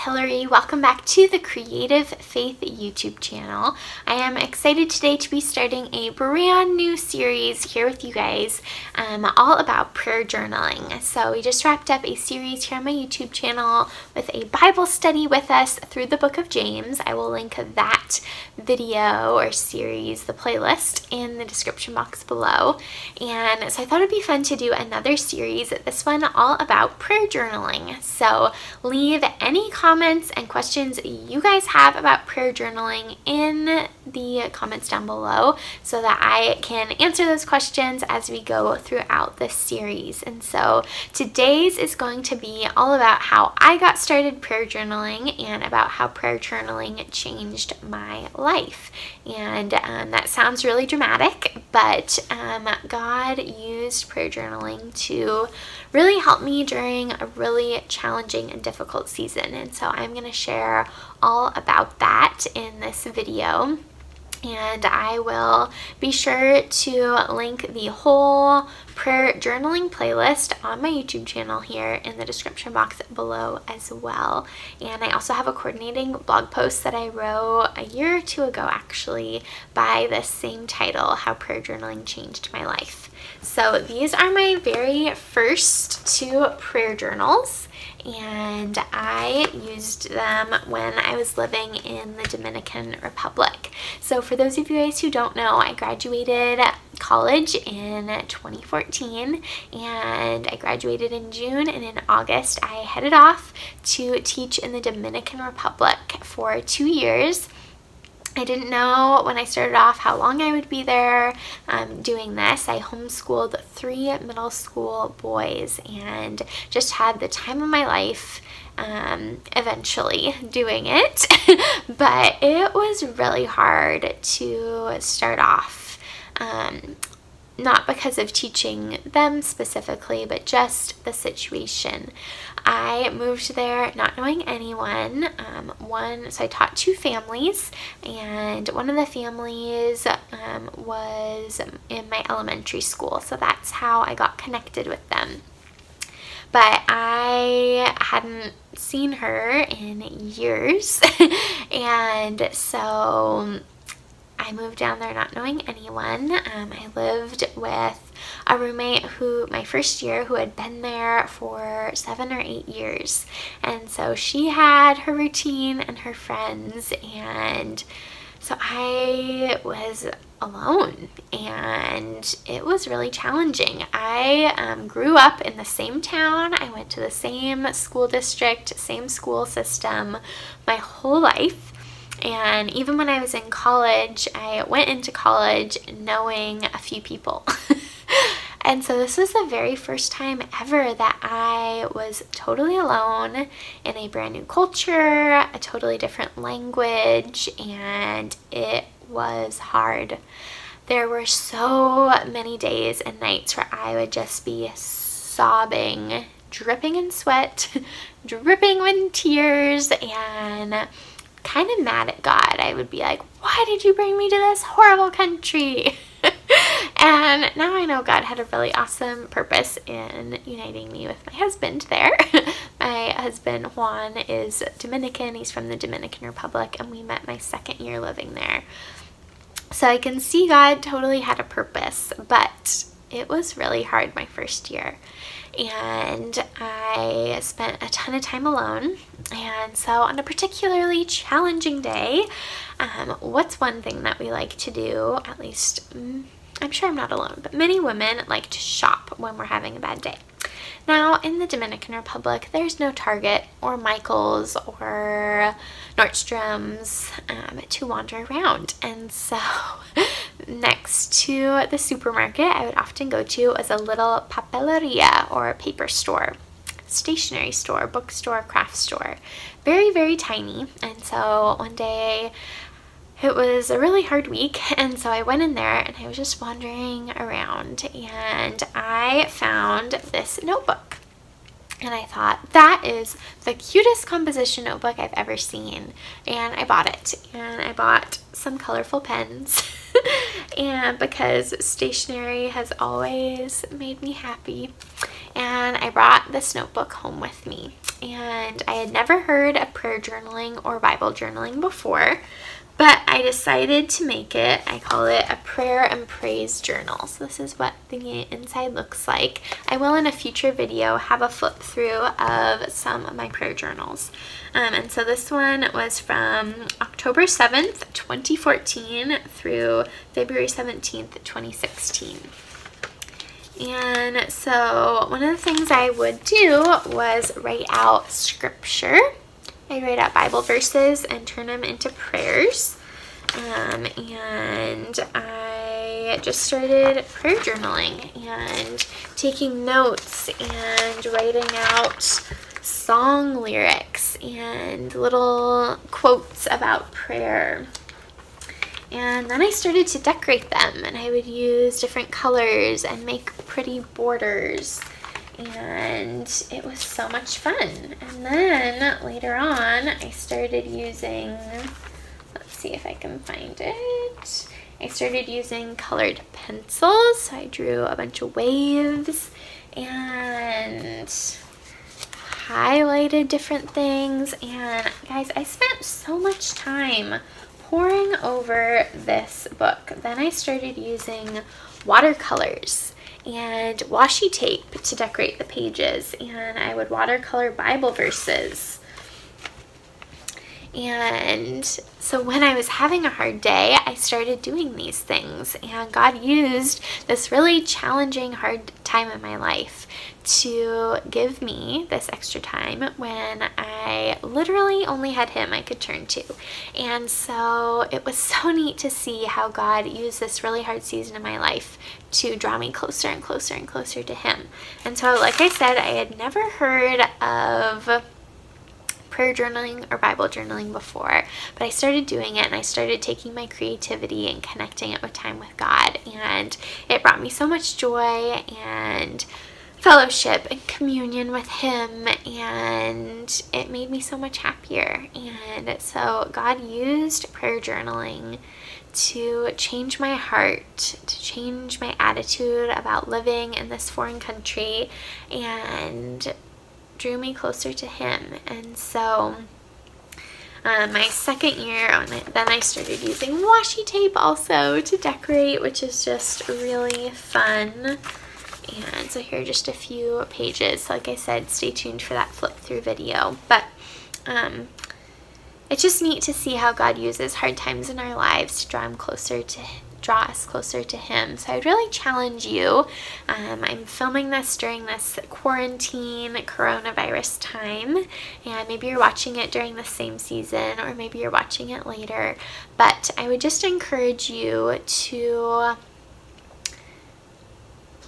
Hillary. Welcome back to the Creative Faith YouTube channel. I am excited today to be starting a brand new series here with you guys all about prayer journaling. So we just wrapped up a series here on my YouTube channel with a Bible study with us through the book of James. I will link that video or series, the playlist, in the description box below. And so I thought it'd be fun to do another series, this one all about prayer journaling. So leave any comments and questions you guys have about prayer journaling in the comments down below so that I can answer those questions as we go throughout this series. And so today's is going to be all about how I got started prayer journaling and about how prayer journaling changed my life. And that sounds really dramatic, but God used prayer journaling to really help me during a really challenging and difficult season. And so I'm going to share all about that in this video. And I will be sure to link the whole prayer journaling playlist on my YouTube channel here in the description box below as well. And I also have a coordinating blog post that I wrote a year or two ago actually by the same title, How Prayer Journaling Changed My Life. So these are my very first two prayer journals, and I used them when I was living in the Dominican Republic. So for those of you guys who don't know, I graduated college in 2014, and I graduated in June, and in August I headed off to teach in the Dominican Republic for 2 years. I didn't know when I started off how long I would be there doing this. I homeschooled 3 middle school boys and just had the time of my life eventually doing it. But it was really hard to start off. Not because of teaching them specifically, but just the situation. I moved there not knowing anyone. So I taught 2 families, and one of the families was in my elementary school, so that's how I got connected with them. But I hadn't seen her in years, and so I moved down there not knowing anyone. I lived with a roommate who, my first year, who had been there for 7 or 8 years. And so she had her routine and her friends, and so I was alone, and it was really challenging. I grew up in the same town. I went to the same school district, same school system my whole life. And even when I was in college, I went into college knowing a few people. And so this was the very first time ever that I was totally alone in a brand new culture, a totally different language, and it was hard. There were so many days and nights where I would just be sobbing, dripping in sweat, dripping in tears, and kind of mad at God. I would be like, why did you bring me to this horrible country? And now I know God had a really awesome purpose in uniting me with my husband there. My husband Juan is Dominican. He's from the Dominican Republic, and we met my 2nd year living there. So I can see God totally had a purpose, but it was really hard my first year. And I spent a ton of time alone. And so on a particularly challenging day, what's one thing that we like to do, at least I'm sure I'm not alone, but many women like to shop when we're having a bad day. Now, in the Dominican Republic, there's no Target or Michael's or Nordstrom's to wander around. And so next to the supermarket I would often go to was a little papeleria, or a paper store, stationery store, bookstore, craft store. Very, very tiny. And so one day it was a really hard week, and so I went in there and I was just wandering around, and I found this notebook. And I thought, that is the cutest composition notebook I've ever seen. And I bought it. And I bought some colorful pens. And because stationery has always made me happy. And I brought this notebook home with me. and I had never heard of prayer journaling or Bible journaling before, but I decided to make it. I call it a prayer and praise journal. So this is what the inside looks like. I will in a future video have a flip through of some of my prayer journals. And so this one was from October 7th, 2014 through February 17th, 2016. And so one of the things I would do was write out scripture. I write out Bible verses and turn them into prayers. And I just started prayer journaling and taking notes and writing out song lyrics and little quotes about prayer. And then I started to decorate them, and I would use different colors and make pretty borders, and it was so much fun. And then later on I started using, let's see if I can find it, I started using colored pencils. So I drew a bunch of waves and highlighted different things. And guys, I spent so much time poring over this book. Then I started using watercolors and washi tape to decorate the pages, and I would watercolor Bible verses. And so when I was having a hard day, I started doing these things, and God used this really challenging, hard time in my life to give me this extra time when I literally only had Him I could turn to. And so it was so neat to see how God used this really hard season in my life to draw me closer and closer and closer to Him. And so, like I said, I had never heard of prayer journaling or Bible journaling before, but I started doing it, and I started taking my creativity and connecting it with time with God, and it brought me so much joy and fellowship and communion with Him, and it made me so much happier. And so God used prayer journaling to change my heart, to change my attitude about living in this foreign country, and drew me closer to Him. And so my second year on it, then I started using washi tape also to decorate, which is just really fun. And so here are just a few pages. So like I said, stay tuned for that flip through video. But it's just neat to see how God uses hard times in our lives to draw us closer to Him. So I'd really challenge you. I'm filming this during this quarantine coronavirus time, and maybe you're watching it during the same season, or maybe you're watching it later. But I would just encourage you to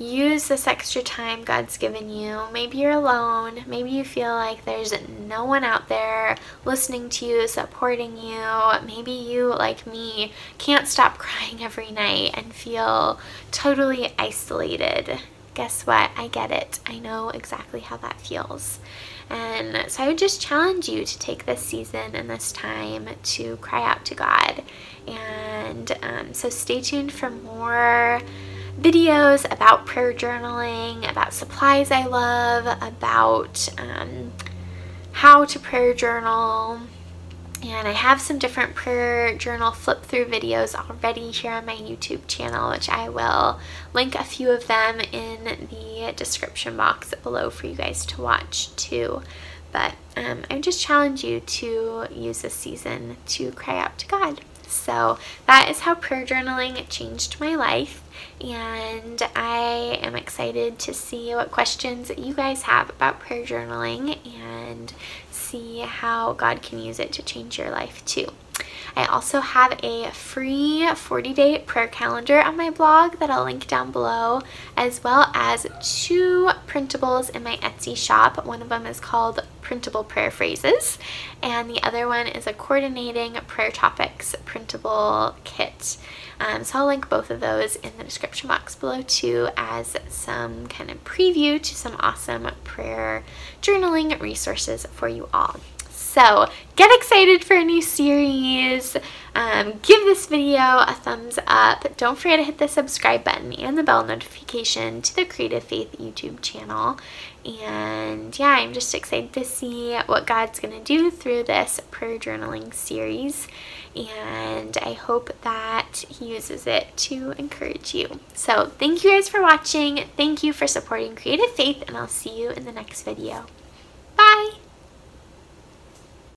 use this extra time God's given you. Maybe you're alone. Maybe you feel like there's no one out there listening to you, supporting you. Maybe you, like me, can't stop crying every night and feel totally isolated. Guess what? I get it. I know exactly how that feels. And so I would just challenge you to take this season and this time to cry out to God. And so stay tuned for more videos about prayer journaling, about supplies I love, about how to prayer journal. And I have some different prayer journal flip through videos already here on my YouTube channel, which I will link a few of them in the description box below for you guys to watch too. But I just challenge you to use this season to cry out to God. So that is how prayer journaling changed my life, and I am excited to see what questions you guys have about prayer journaling and see how God can use it to change your life too. I also have a free 40-day prayer calendar on my blog that I'll link down below, as well as 2 printables in my Etsy shop. One of them is called Printable Prayer Phrases, and the other one is a Coordinating Prayer Topics printable kit. So I'll link both of those in the description box below too, as some kind of preview to some awesome prayer journaling resources for you all. So get excited for a new series. Give this video a thumbs up. Don't forget to hit the subscribe button and the bell notification to the Creative Faith YouTube channel. And yeah, I'm just excited to see what God's going to do through this prayer journaling series. And I hope that He uses it to encourage you. So thank you guys for watching. Thank you for supporting Creative Faith, and I'll see you in the next video.